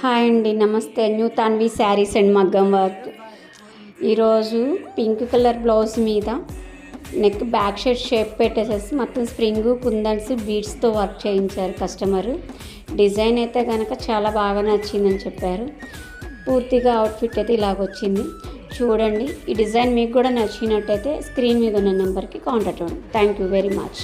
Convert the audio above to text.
Hi అండి, నమస్తే. New Tanvi saris and మగ్గం వర్క్. ఈరోజు పింక్ కలర్ బ్లౌజ్ మీద నెక్ బ్యాక్ షేప్ పెట్టేసేసి మొత్తం స్ప్రింగ్ కుందన్స్ బీడ్స్తో వర్క్ చేయించారు కస్టమరు. డిజైన్ అయితే కనుక చాలా బాగా నచ్చిందని చెప్పారు. పూర్తిగా అవుట్ఫిట్ అయితే ఇలాగొచ్చింది. చూడండి, ఈ డిజైన్ మీకు కూడా నచ్చినట్టయితే స్క్రీన్ మీద ఉన్న నెంబర్కి కాంటాక్ట్ అవ్వండి. Thank you very much.